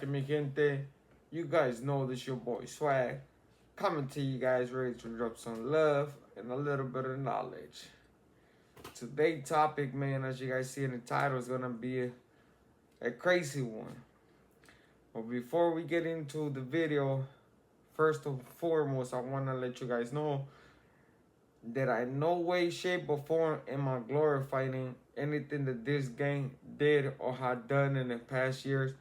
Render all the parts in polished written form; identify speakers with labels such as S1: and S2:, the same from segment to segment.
S1: cracking, mi gente? You guys know this your boy Swag. Coming to you guys ready to drop some love and a little bit of knowledge. Today's topic, man, as you guys see in the title, is gonna be a crazy one. But before we get into the video, first and foremost, I wanna let you guys know that I in no way, shape, or form am I glorifying anything that this gang did or had done in the past years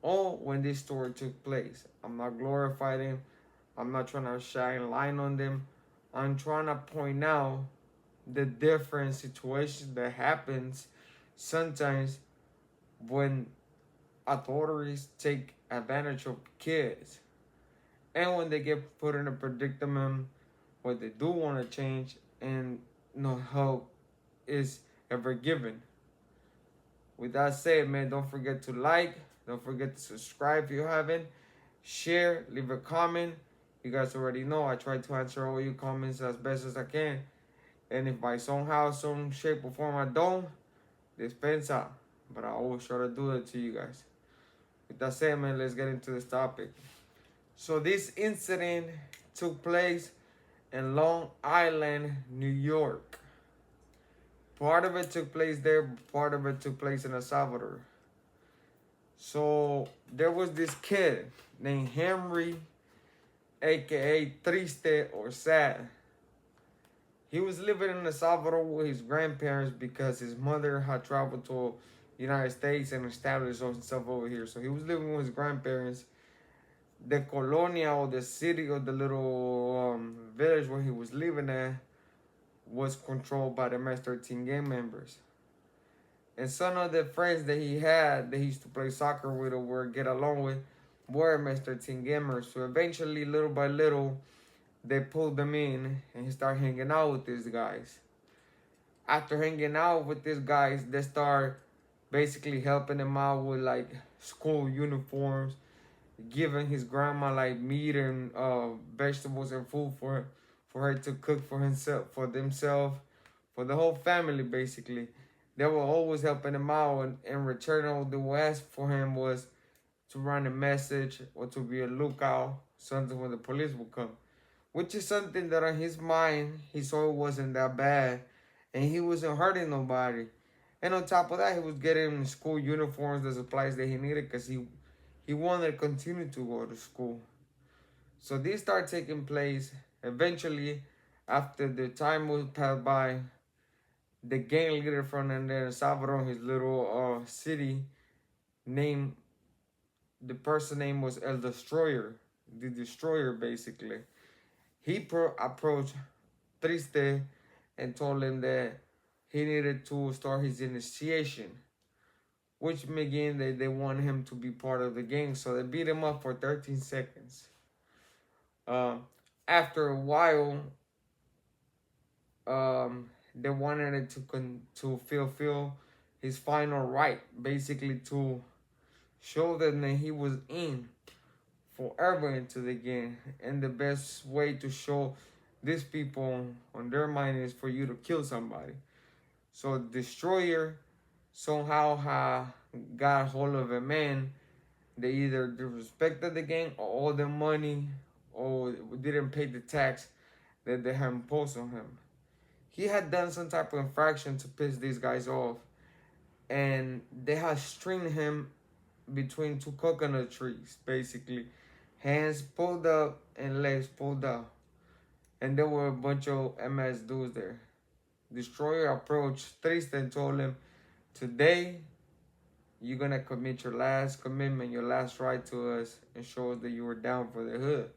S1: or when this story took place. I'm not glorifying them. I'm not trying to shine light on them. I'm trying to point out the different situations that happens sometimes when authorities take advantage of kids and when they get put in a predicament where they do want to change and no help is ever given. With that said, man, don't forget to like, don't forget to subscribe if you haven't, share, leave a comment. You guys already know I try to answer all your comments as best as I can. And if by somehow, some shape or form I don't, dispensa. But I always try to do it to you guys. With that said, man, let's get into this topic. So this incident took place in Long Island, New York. Part of it took place there, part of it took place in El Salvador. So there was this kid named Henry, aka Triste or Sad. He was living in El Salvador with his grandparents because his mother had traveled to the United States and established himself over here. So he was living with his grandparents. The colonia or the city or the little village where he was living at was controlled by the MS-13 gang members. And some of the friends that he had that he used to play soccer with or get along with were MS-13 gamers. So eventually, little by little, they pulled them in and he started hanging out with these guys. After hanging out with these guys, they start basically helping him out with like school uniforms, giving his grandma like meat and vegetables and food for her to cook for himself, for themselves, for the whole family basically. They were always helping him out, and in return, all they would ask for him was to run a message or to be a lookout, something when the police would come. Which is something that on his mind, he saw it wasn't that bad, and he wasn't hurting nobody. And on top of that, he was getting school uniforms, the supplies that he needed, because he wanted to continue to go to school. So these start taking place. Eventually, after the time was passed by, the gang leader from El Salvador, his little city, named, the person name was El Destroyer, the Destroyer basically. He approached Triste and told him that he needed to start his initiation, which again they wanted him to be part of the gang, so they beat him up for 13 seconds. After a while, they wanted it to fulfill his final right, basically to show them that he was in forever into the game. And the best way to show these people on their mind is for you to kill somebody. So Destroyer somehow got hold of a man. They either disrespected the gang or all the money or didn't pay the tax that they had imposed on him. He had done some type of infraction to piss these guys off, and they had stringed him between two coconut trees, basically. Hands pulled up and legs pulled out. And there were a bunch of MS dudes there. Destroyer approached Triste and told him, today, you're going to commit your last commitment, your last right to us, and show us that you were down for the hood.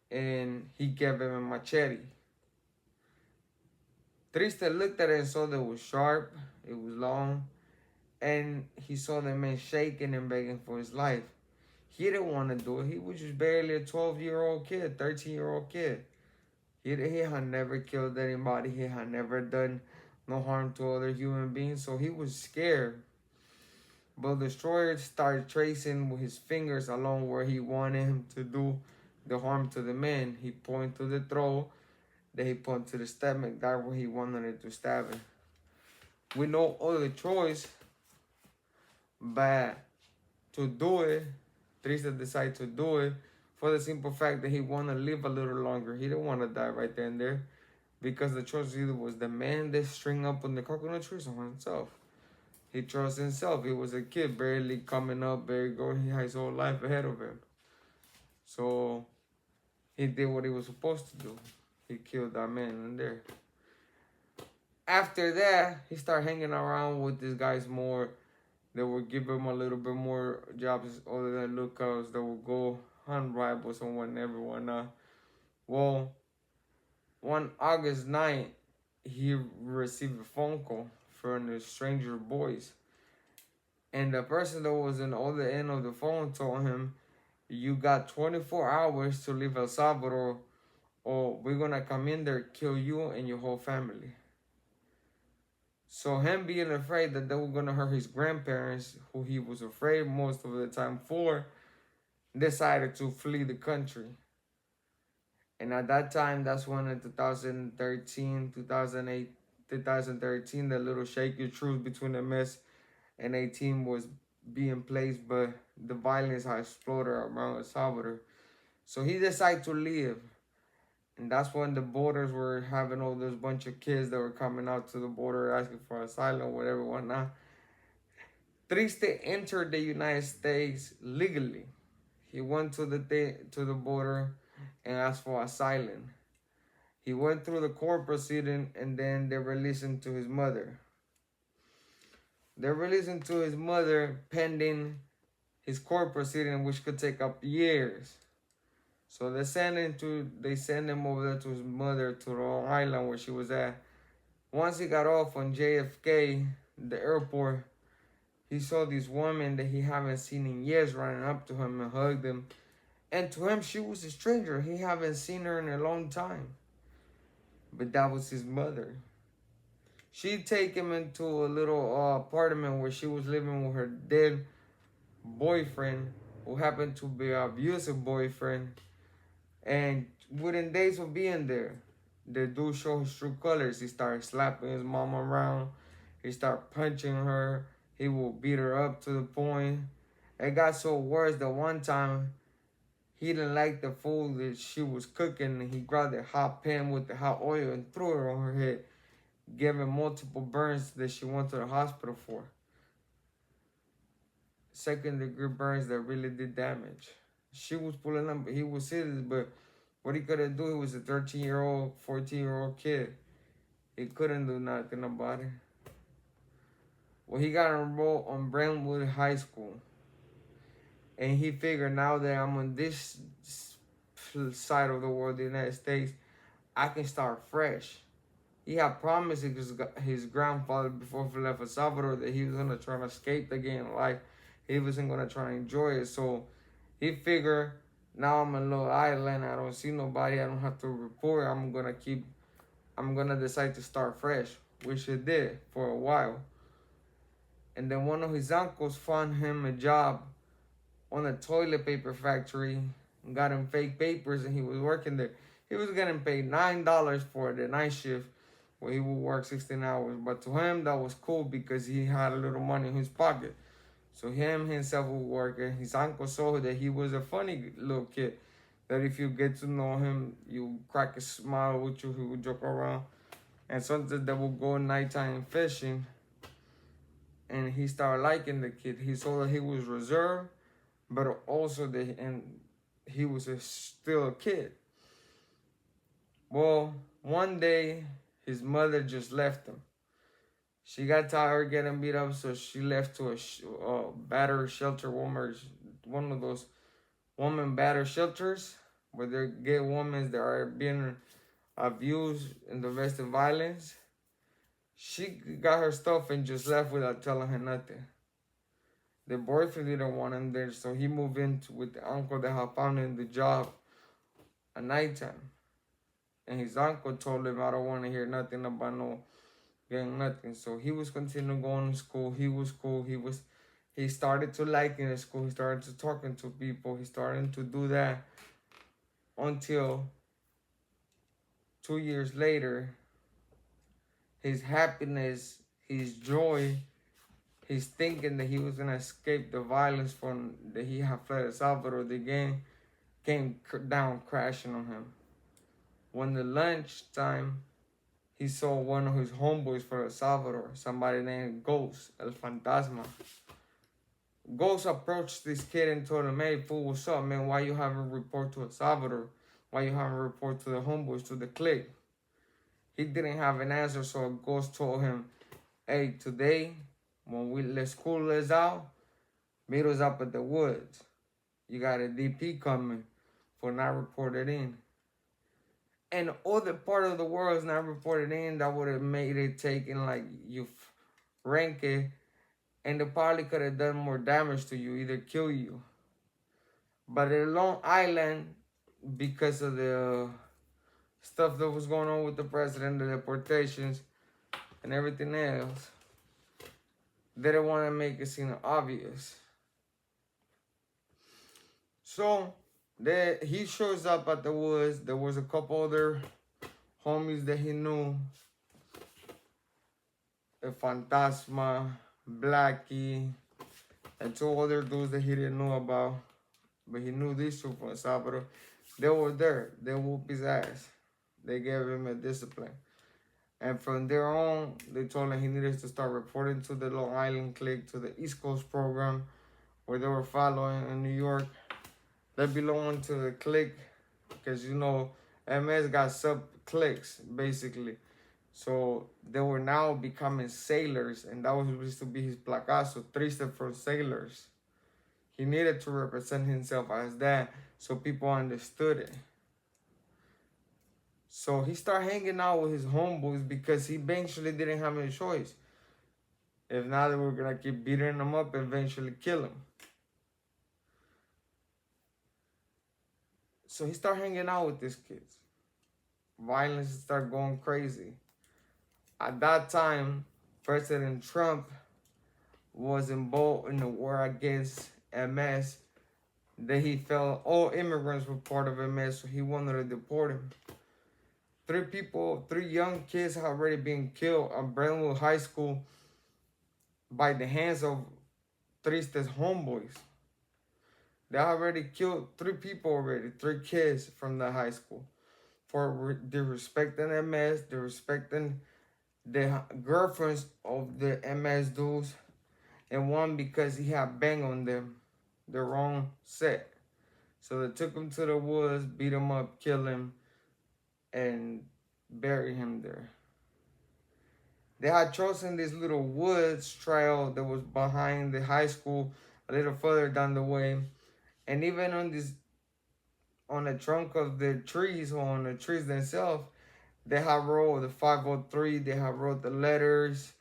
S1: And he gave him a machete. Triste looked at it and saw that it was sharp, it was long, and he saw the man shaking and begging for his life. He didn't want to do it. He was just barely a 12-year-old kid, 13-year-old kid. He had never killed anybody. He had never done no harm to other human beings, so he was scared. But the Destroyer started tracing with his fingers along where he wanted him to do the harm to the man. He pointed to the throat, then he pointed to the stomach, that where he wanted it to stab him. With no other choice but to do it. Triste decided to do it for the simple fact that he wanted to live a little longer. He didn't want to die right then and there because the choice either was the man that string up on the coconut trees or himself. He trusts himself. He was a kid, barely coming up, barely going. He had his whole life ahead of him. So he did what he was supposed to do. He killed that man in there. After that, he started hanging around with these guys more. They would give him a little bit more jobs other than lookouts. They would go hunt rivals and whatnot. Well, one August night, he received a phone call from the stranger boys. And the person that was on the other end of the phone told him, you got 24 hours to leave El Salvador or we're going to come in there, kill you and your whole family. So him being afraid that they were going to hurt his grandparents, who he was afraid most of the time for, decided to flee the country. And at that time, that's when in 2013, 2008, 2013, the little shaky truce between the MS and 18 was being placed, but the violence had exploded around El Salvador. So he decided to leave. And that's when the borders were having all those bunch of kids that were coming out to the border asking for asylum, whatever, whatnot. Triste entered the United States legally. He went to the border and asked for asylum. He went through the court proceeding and then they released him to his mother. They released him to his mother pending his court proceeding, which could take up years. So they send him over there to his mother to Long Island where she was at. Once he got off on JFK, the airport, he saw this woman that he haven't seen in years running up to him and hugged him. And to him, she was a stranger. He haven't seen her in a long time. But that was his mother. She'd take him into a little apartment where she was living with her dead boyfriend, who happened to be an abusive boyfriend. And within days of being there, the dude showed his true colors. He started slapping his mom around. He started punching her. He would beat her up to the point. It got so worse that one time, he didn't like the food that she was cooking. And he grabbed a hot pan with the hot oil and threw it on her head, giving multiple burns that she went to the hospital for. Second-degree burns that really did damage. She was pulling up, but he was serious, but what he couldn't do, he was a 13-year-old, 14-year-old kid. He couldn't do nothing about it. Well, he got enrolled on Brentwood High School. And he figured now that I'm on this side of the world, the United States, I can start fresh. He had promised his grandfather before he left El Salvador that he was going to try to escape the game of life. He wasn't going to try to enjoy it. So he figured, now I'm in Long Island. I don't see nobody. I don't have to report. I'm going to decide to start fresh, which he did for a while. And then one of his uncles found him a job on a toilet paper factory and got him fake papers, and he was working there. He was getting paid $9 for the night shift where he would work 16 hours. But to him, that was cool because he had a little money in his pocket. So himself would work, and his uncle saw that he was a funny little kid. That if you get to know him, you crack a smile with you, he would joke around. And sometimes they would go nighttime fishing. And he started liking the kid. He saw that he was reserved, but also that he was still a kid. Well, one day, his mother just left him. She got tired of getting beat up, so she left to a battered shelter, one of those woman battered shelters where they get women that are being abused and domestic violence. She got her stuff and just left without telling her nothing. The boyfriend didn't want him there, so he moved in with the uncle that had found him the job at nighttime. And his uncle told him, I don't want to hear nothing about no getting nothing. So he was continuing going to school. He was cool. He started to like in school. He started to talking to people. He started to do that until 2 years later, his happiness, his joy He's thinking that he was gonna escape the violence from that he had fled El Salvador. The gang came down crashing on him. When the lunchtime, he saw one of his homeboys from El Salvador, somebody named Ghost, El Fantasma. Ghost approached this kid and told him, "Hey, fool, what's up, man? Why you haven't report to El Salvador? Why you haven't report to the homeboys, to the clique?" He didn't have an answer, so Ghost told him, "Hey, today, when the school is out, meet us up at the woods. You got a DP coming for not reported in." And other part of the world is not reported in, that would have made it taken like you rank it, and they probably could have done more damage to you, either kill you. But in Long Island, because of the stuff that was going on with the president, the deportations, and everything else, they didn't want to make it seem obvious. So he shows up at the woods. There was a couple other homies that he knew. El Fantasma, Blackie, and two other dudes that he didn't know about. But he knew these two from El Salvador. They were there. They whooped his ass. They gave him a discipline. And from there on, they told him he needed to start reporting to the Long Island clique, to the East Coast program, where they were following in New York. They belonged to the clique, because, you know, MS got sub-cliques, basically. So they were now becoming sailors, and that was supposed to be his placazo, Triste for sailors. He needed to represent himself as that, so people understood it. So he started hanging out with his homeboys because he eventually didn't have any choice. If not, they were gonna keep beating him up, eventually kill him. So he started hanging out with these kids. Violence started going crazy. At that time, President Trump was involved in the war against MS. That he felt all immigrants were part of MS, so he wanted to deport him. Three young kids have already been killed at Brentwood High School by the hands of Triste's homeboys. They already killed 3 people already, 3 kids from the high school. For disrespecting MS, disrespecting the girlfriends of the MS dudes, and one because he had banged on them, the wrong set. So they took him to the woods, beat him up, killed him, and buried him there. They had chosen this little woods trail that was behind the high school, a little further down the way. And even on the trunk of the trees, or on the trees themselves, they have wrote the 503, they have wrote the letters,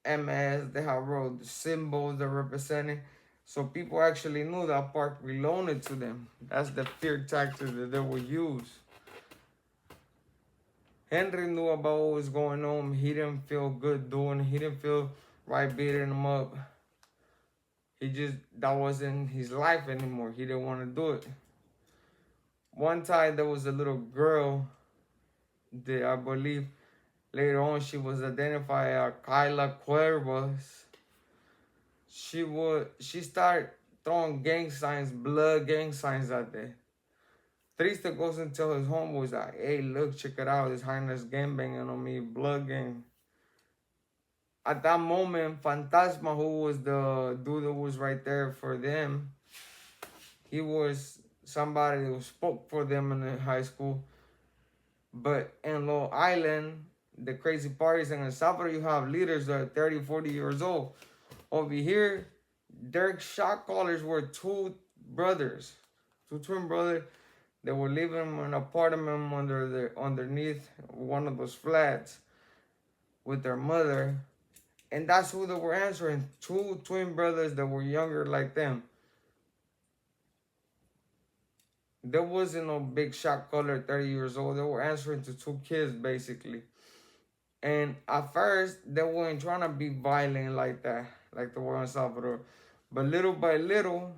S1: MS, they have wrote the symbols that represented. So people actually knew that park belonged to them. That's the fear tactic that they would use. Henry knew about what was going on. He didn't feel good doing it. He didn't feel right beating him up. That wasn't his life anymore. He didn't want to do it. One time there was a little girl that I believe later on she was identified as Kyla Cuervas. She started throwing gang signs, blood gang signs out there. Triste goes and tells his homeboys like, "Hey, look, check it out. This highness gang banging on me, blood gang." At that moment, Fantasma, who was the dude that was right there for them, he was somebody who spoke for them in the high school. But in Long Island, the crazy parties in El Salvador, you have leaders that are 30, 40 years old. Over here, their shot callers were 2 brothers, 2 twin brothers. They were living in an apartment underneath one of those flats with their mother. And that's who they were answering. 2 twin brothers that were younger like them. There wasn't no big shot caller 30 years old. They were answering to 2 kids, basically. And at first, they weren't trying to be violent like that, like the war in Salvador. But little by little,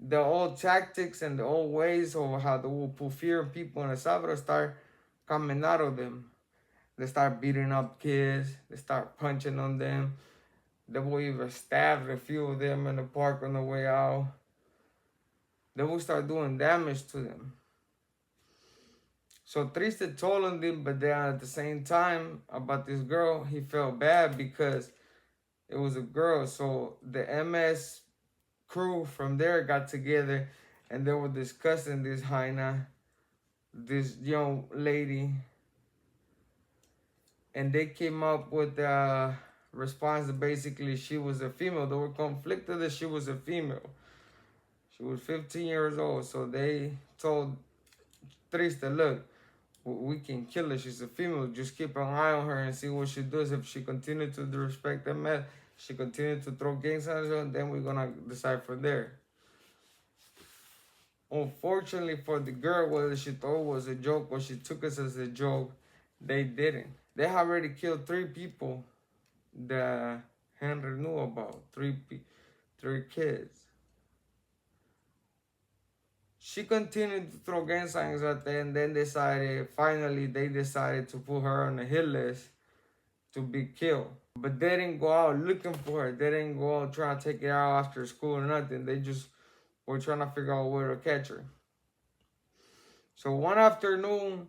S1: the old tactics and the old ways of how they will put fear in people in El Salvador start coming out of them. They start beating up kids. They start punching on them. They will even stab a few of them in the park on the way out. They will start doing damage to them. So Triste told him, but then at the same time about this girl, he felt bad because it was a girl. So the MS crew from there got together and they were discussing this Haina, this young lady, and they came up with a response that basically she was a female. They were conflicted that she was a female. She was 15 years old, so they told Triste, look, we can kill her. She's a female. Just keep an eye on her and see what she does. If she continues to disrespect the man, she continues to throw gang signs on, then we're gonna decide from there. Unfortunately for the girl, whether she thought it was a joke or she took us as a joke, they didn't. They already killed 3 people that Henry knew about. 3 kids. She continued to throw gang signs at them, and then finally they decided to put her on the hit list to be killed. But they didn't go out looking for her. They didn't go out trying to take her out after school or nothing. They just were trying to figure out where to catch her. So one afternoon,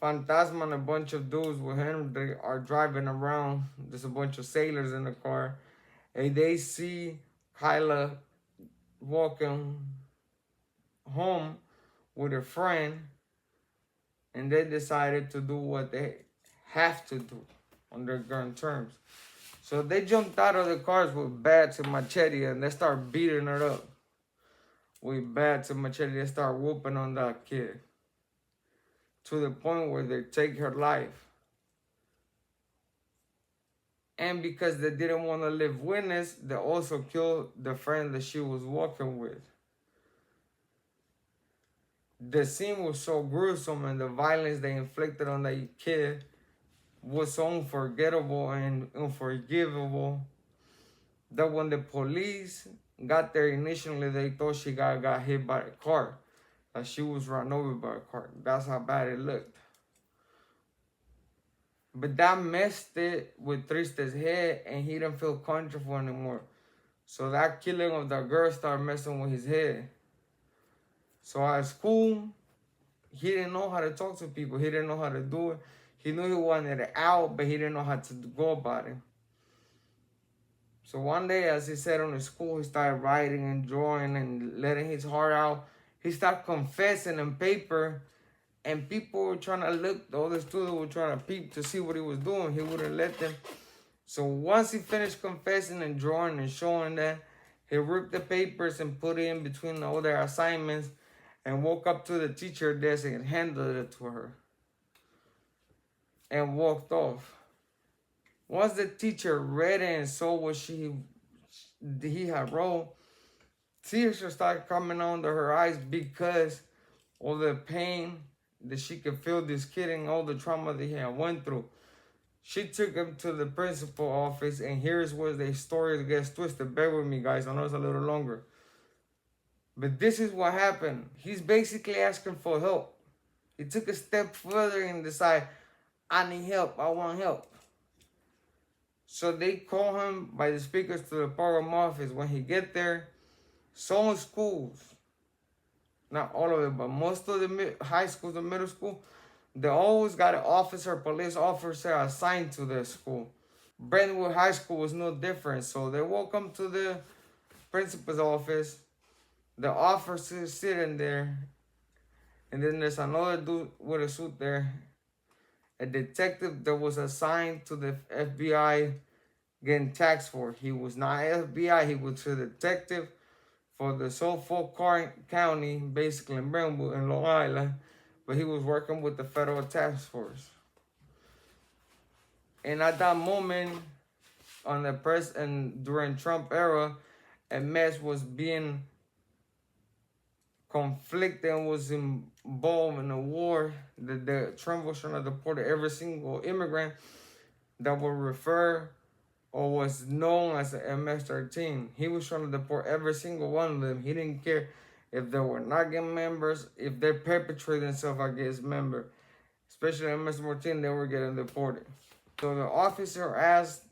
S1: Fantasma and a bunch of dudes with him, they are driving around. There's a bunch of sailors in the car. And they see Kyla walking home with a friend. And they decided to do what they have to do on their gun terms. So they jumped out of the cars with bats and machete and they start beating her up. With bats and machete, they start whooping on that kid. To the point where they take her life. And because they didn't want to live witness, they also killed the friend that she was walking with. The scene was so gruesome and the violence they inflicted on that kid was so unforgettable and unforgivable that when the police got there initially, they thought she got hit by a car. Like she was run over by a car. That's how bad it looked. But that messed it with Triste's head and he didn't feel comfortable anymore. So that killing of the girl started messing with his head. So at school, he didn't know how to talk to people. He didn't know how to do it. He knew he wanted it out, but he didn't know how to go about it. So one day, as he sat on his school, he started writing and drawing and letting his heart out. He started confessing in paper, and people were trying to look. The other students were trying to peep to see what he was doing. He wouldn't let them. So once he finished confessing and drawing and showing that, he ripped the papers and put it in between the other assignments and walked up to the teacher desk and handed it to her and walked off. Once the teacher read it and saw what he had wrote, tears started coming onto her eyes because of the pain that she could feel this kid and all the trauma that he had went through. She took him to the principal office, and here's where the story gets twisted. Bear with me, guys. I know it's a little longer. But this is what happened. He's basically asking for help. He took a step further and decided, I need help. I want help. So they call him by the speakers to the program office. When he get there, some schools, not all of it, but most of the high schools and middle school, they always got an police officer assigned to their school. Brentwood High School was no different. So they walk him to the principal's office. The officer is sitting there. And then there's another dude with a suit there. A detective that was assigned to the FBI getting taxed for. He was not FBI. He was a detective for the Suffolk County, basically in Brentwood, in Long Island. But he was working with the federal task force. And at that moment, on the press and during Trump era, a mess was being conflicted and was involved in a war. The Trump was trying to deport every single immigrant that would refer or was known as a MS-13. He was trying to deport every single one of them. He didn't care if they were not gang members, if they perpetrated themselves against members. Especially MS-13, they were getting deported. So the officer asked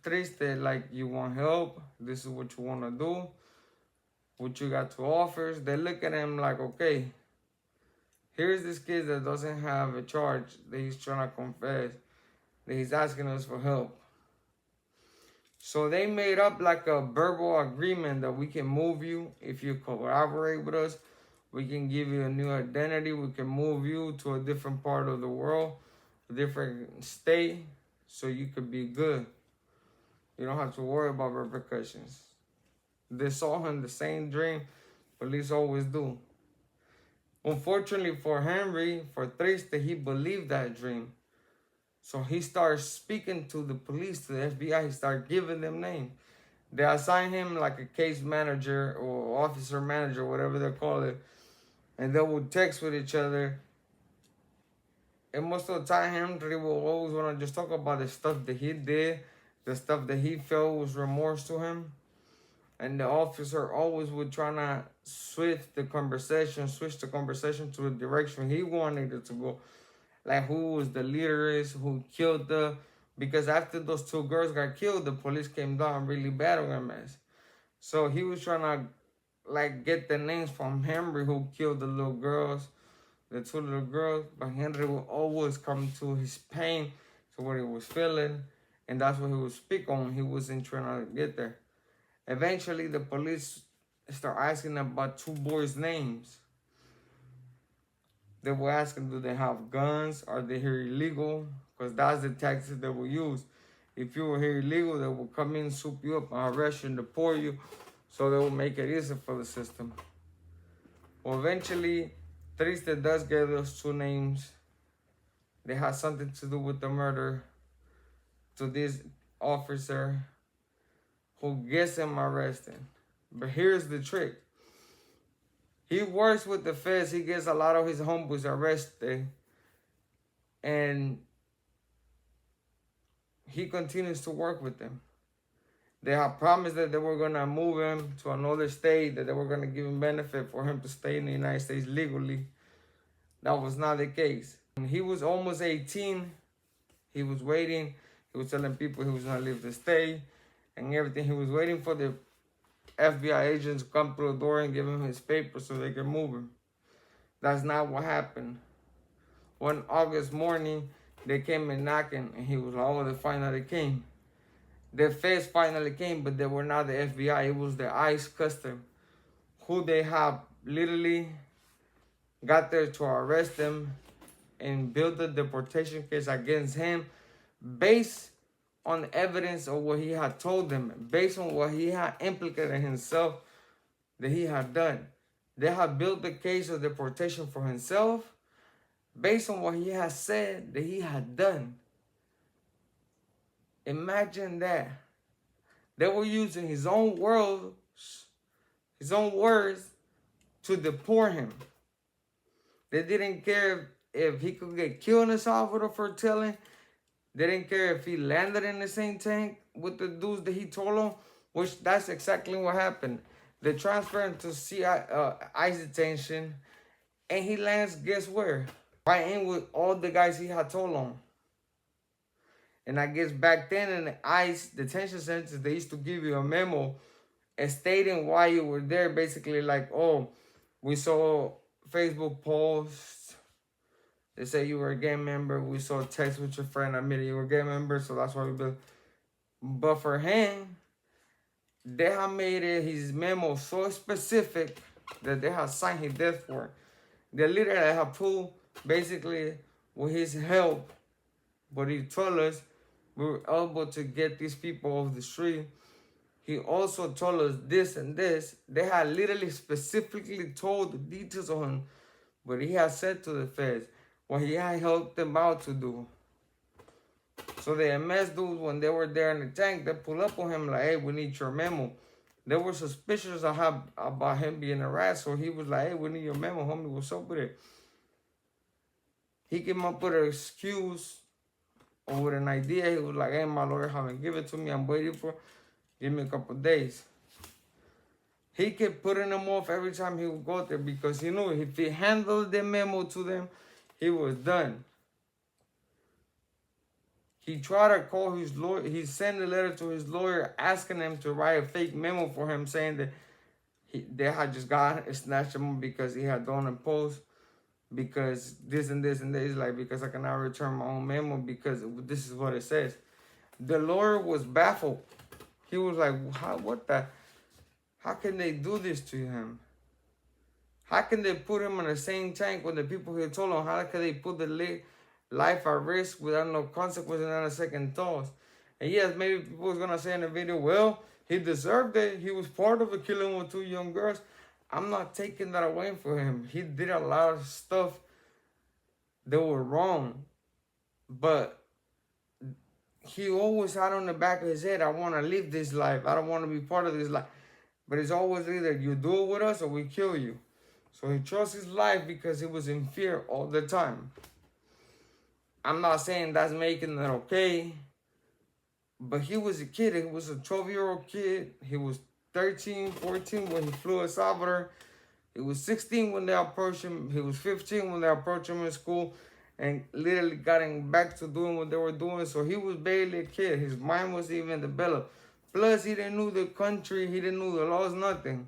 S1: Triste, like, you want help, this is what you want to do, what you got to offer. They look at him like, okay, here's this kid that doesn't have a charge, that he's trying to confess, that he's asking us for help. So they made up like a verbal agreement that we can move you if you collaborate with us. We can give you a new identity. We can move you to a different part of the world, a different state, so you could be good. You don't have to worry about repercussions. They saw him the same dream police always do. Unfortunately for Henry, for Triste, he believed that dream. So he starts speaking to the police, to the FBI. He started giving them names. They assign him like a case manager or officer manager, whatever they call it. And they would text with each other. And most of the time, Henry will always want to just talk about the stuff that he did, the stuff that he felt was remorse to him. And the officer always would try to switch the conversation to a direction he wanted it to go. Like who was the leader is, who killed the... Because after those two girls got killed, the police came down really bad on him. So he was trying to like get the names from Henry who killed the little girls, the two little girls. But Henry would always come to his pain, to what he was feeling. And that's what he would speak on. He wasn't trying to get there. Eventually, the police start asking about two boys' names. They were asking, do they have guns? Are they here illegal? Because that's the tactics they will use. If you were here illegal, they will come in, soup you up, and arrest you and deport you. So they will make it easier for the system. Well, eventually, Triste does get those two names. They had something to do with the murder to this officer who gets him arrested. But here's the trick. He works with the feds. He gets a lot of his homeboys arrested. And he continues to work with them. They have promised that they were going to move him to another state, that they were going to give him benefit for him to stay in the United States legally. That was not the case. When he was almost 18, he was waiting. He was telling people he was going to leave the state and everything. He was waiting for the FBI agents to come through the door and give him his papers so they could move him. That's not what happened. One August morning, they came and knocking, and he was like, oh, they finally came. The feds finally came, but they were not the FBI. It was the ICE custom, who they have literally got there to arrest him and build a deportation case against him based on evidence of what he had told them, based on what he had implicated himself that he had done. They had built the case of deportation for himself based on what he had said that he had done. Imagine that. They were using his own words, his own words to deport him. They didn't care if he could get killed in Salvador for telling. They didn't care if he landed in the same tank with the dudes that he told him, which that's exactly what happened. They transferred him to ICE detention, and he lands, guess where? Right in with all the guys he had told him. And I guess back then in the ICE detention centers, they used to give you a memo stating why you were there. Basically like, oh, we saw Facebook posts. They say you were a gang member. We saw a text with your friend admitting you were a gang member, so that's why we built. But for him, they have made his memo so specific that they have signed his death warrant. They literally have proved, basically, with his help, but he told us we were able to get these people off the street. He also told us this and this. They had literally specifically told the details on him, but he had said to the feds what he had helped them out to do. So the MS dudes, when they were there in the tank, they pulled up on him like, hey, we need your memo. They were suspicious about him being a rat, so he was like, hey, we need your memo, homie, what's up with it? He came up with an excuse or with an idea. He was like, hey, my lawyer haven't given it to me, I'm waiting for, give me a couple days. He kept putting them off every time he would go there because he knew if he handled the memo to them, he was done. He tried to call his lawyer. He sent a letter to his lawyer asking him to write a fake memo for him saying that they had just got snatched him because he had done a post because this and this and this. Like, because I cannot return my own memo because this is what it says. The lawyer was baffled. He was like, how can they do this to him? How can they put him in the same tank with the people who told him? How can they put the life at risk without no consequences and not a second thought? And yes, maybe people was gonna say in the video, well, he deserved it. He was part of a killing with 2 young girls. I'm not taking that away from him. He did a lot of stuff that were wrong, but he always had on the back of his head, I want to live this life. I don't want to be part of this life. But it's always either you do it with us or we kill you. So he chose his life because he was in fear all the time. I'm not saying that's making it okay, but he was a kid. He was a 12-year-old kid. He was 13, 14 when he flew to Salvador. He was 16 when they approached him. He was 15 when they approached him in school and literally getting back to doing what they were doing. So he was barely a kid. His mind wasn't even developed. Plus, he didn't know the country. He didn't know the laws, nothing.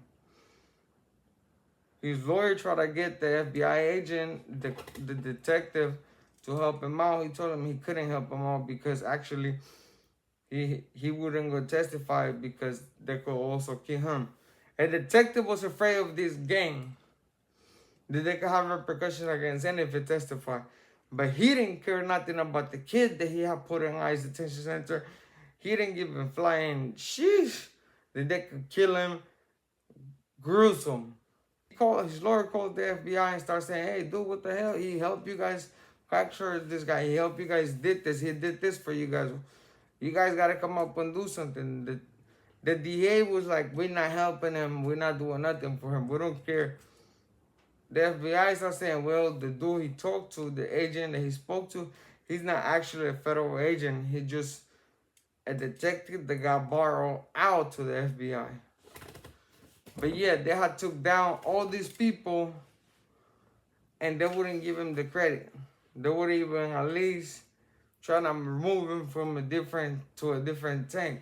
S1: His lawyer tried to get the FBI agent, the detective, to help him out. He told him he couldn't help him out because actually he wouldn't go testify because they could also kill him. A detective was afraid of this gang, that they could have repercussions against him if he testified. But he didn't care nothing about the kid that he had put in ICE detention center. He didn't give a flying sheesh that they could kill him. Gruesome. His lawyer called the FBI and started saying, hey, dude, what the hell? He helped you guys capture this guy. He helped you guys did this. He did this for you guys. You guys got to come up and do something. The DA was like, we're not helping him. We're not doing nothing for him. We don't care. The FBI started saying, well, the dude he talked to, the agent that he spoke to, he's not actually a federal agent. He's just a detective that got borrowed out to the FBI. But yeah, they had took down all these people and they wouldn't give him the credit. They would even at least try to remove him from a different tank.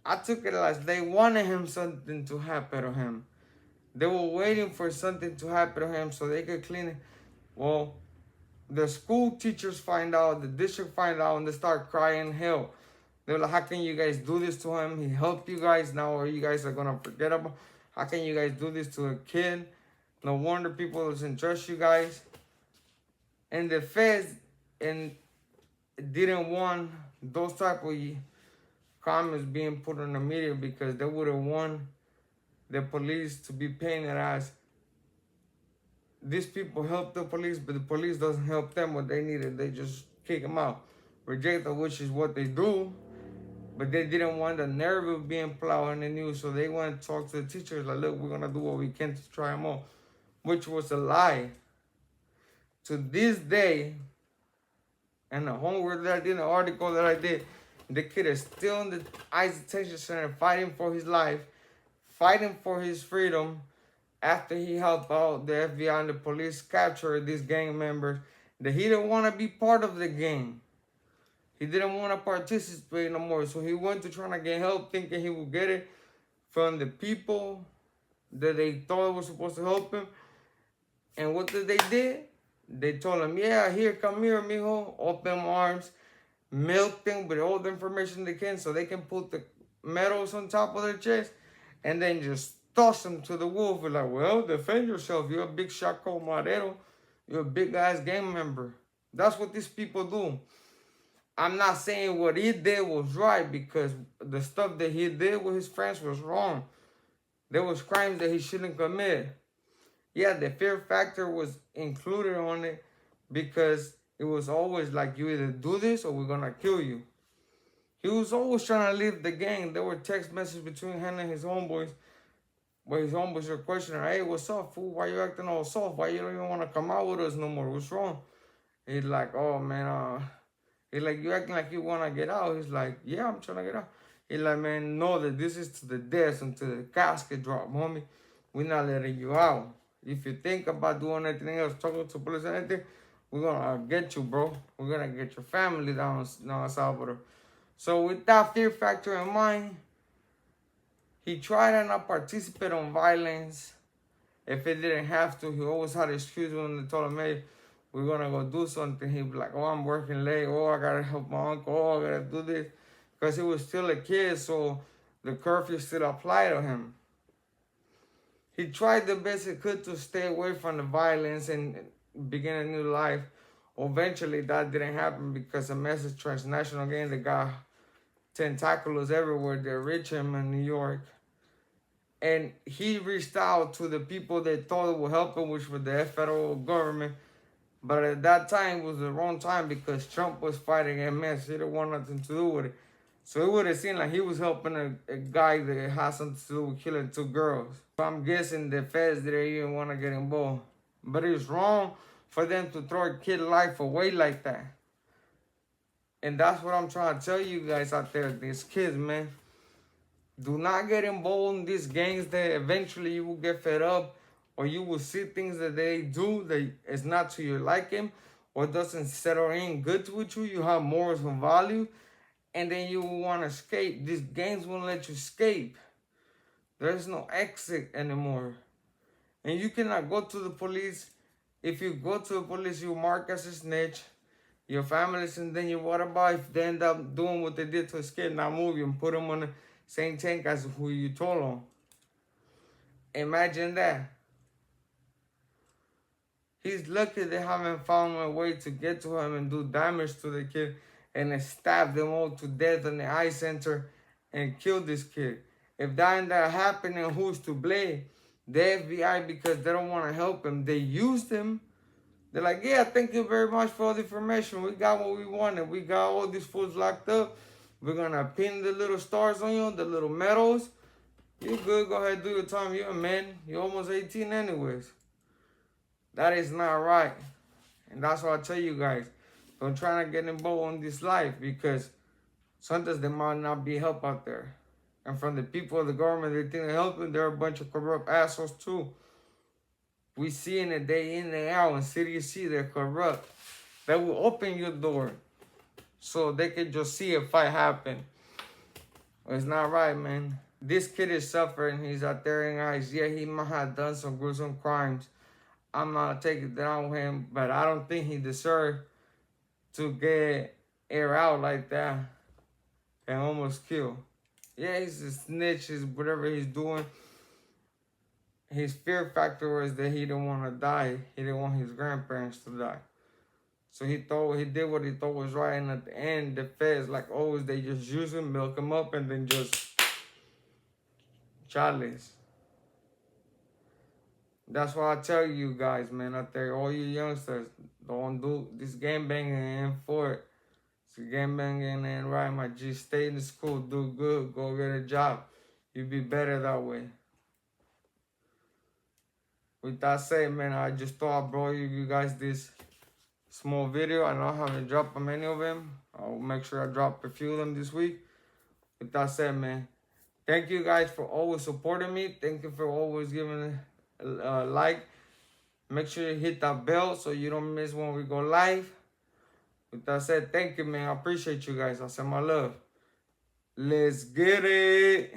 S1: I took it as they wanted him something to happen to him. They were waiting for something to happen to him so they could clean it. Well, the school teachers find out, the district find out, and they start crying hell. They're like, how can you guys do this to him? He helped you guys now, or you guys are going to forget about. How can you guys do this to a kid? No wonder people doesn't trust you guys. And the feds didn't want those type of comments being put on the media because they would have want the police to be painted as these people help the police, but the police doesn't help them what they needed. They just kick them out. Reject them, which is what they do. But they didn't want the narrative being plowed in the news, so they went to talk to the teachers like, look, we're going to do what we can to try them out, which was a lie. To this day, and the homework that I did, the article that I did, the kid is still in the ICE detention center fighting for his life, fighting for his freedom after he helped out the FBI and the police capture these gang members that he didn't want to be part of the gang. He didn't want to participate no more. So he went to trying to get help thinking he would get it from the people that they thought was supposed to help him. And what did they do? They told him, yeah, here, come here, mijo. Open arms. Milk them with all the information they can so they can put the medals on top of their chest and then just toss them to the wolf. We're like, well, defend yourself. You're a big Chaco Marero. You're a big ass gang member. That's what these people do. I'm not saying what he did was right because the stuff that he did with his friends was wrong. There was crimes that he shouldn't commit. Yeah, the fear factor was included on it because it was always like, you either do this or we're going to kill you. He was always trying to leave the gang. There were text messages between him and his homeboys where his homeboys were questioning, hey, what's up, fool? Why you acting all soft? Why you don't even want to come out with us no more? What's wrong? He's like, oh, man, he's like, you acting like you want to get out. He's like, yeah, I'm trying to get out. He's like, man, know that this is to the death until the casket drop, homie. We're not letting you out. If you think about doing anything else, talking to police or anything, We're gonna get you, bro. We're gonna get your family down in El Salvador. So with that fear factor in mind, he tried to not participate on violence. If it didn't have to, he always had an excuse when they told him, hey, we're gonna go do something. He'd be like, oh, I'm working late. Oh, I gotta help my uncle. Oh, I gotta do this. Because he was still a kid, so the curfew still applied to him. He tried the best he could to stay away from the violence and begin a new life. Eventually, that didn't happen because a massive transnational gang that got tentacles everywhere. They reached him in New York. And he reached out to the people that thought it would help him, which was the federal government. But at that time, it was the wrong time because Trump was fighting MS. He didn't want nothing to do with it. So it would have seemed like he was helping a guy that had something to do with killing 2 girls. So I'm guessing the feds didn't even want to get involved. But it's wrong for them to throw a kid life away like that. And that's what I'm trying to tell you guys out there, these kids, man. Do not get involved in these gangs that eventually you will get fed up, or you will see things that they do that is not to your liking, or doesn't settle in good with you. You have morals and value, and then you will want to escape. These gangs won't let you escape. There's no exit anymore. And you cannot go to the police. If you go to the police, you mark as a snitch. Your families, and then what about if they end up doing what they did to his kid, not move you and put him on the same tank as who you told him? Imagine that. He's lucky they haven't found a way to get to him and do damage to the kid and stab them all to death in the eye center and kill this kid. If that ended up happening, who's to blame? The FBI, because they don't want to help him. They used him. They're like, yeah, thank you very much for all the information. We got what we wanted. We got all these fools locked up. We're going to pin the little stars on you, the little medals. You good. Go ahead, do your time. You're a man. You're almost 18 anyways. That is not right. And that's what I tell you guys. Don't try to get involved in this life because sometimes there might not be help out there. And from the people of the government, they think they're helping. They're a bunch of corrupt assholes too. We see in it day in and out. In city see they're corrupt. They will open your door so they can just see a fight happen. It's not right, man. This kid is suffering. He's out there in eyes. Yeah, he might have done some gruesome crimes. I'm not taking it down with him, but I don't think he deserved to get air out like that and almost kill. Yeah, he's a snitch. He's whatever he's doing. His fear factor was that he didn't want to die. He didn't want his grandparents to die. So he did what he thought was right. And at the end, the feds, like always, they just use him, milk him up, and then just chalice. That's why I tell you guys, man, out there, all you youngsters, don't do this game banging and for it. It's game banging and right, my G. Stay in the school, do good, go get a job. You'll be better that way. With that said, man, I just thought I'd bring you guys this small video. I know I haven't dropped many of them. I'll make sure I drop a few of them this week. With that said, man, thank you guys for always supporting me. Thank you for always giving a like. Make sure you hit that bell so you don't miss when we go live. With that said, thank you, man. I appreciate you guys. I send my love. Let's get it.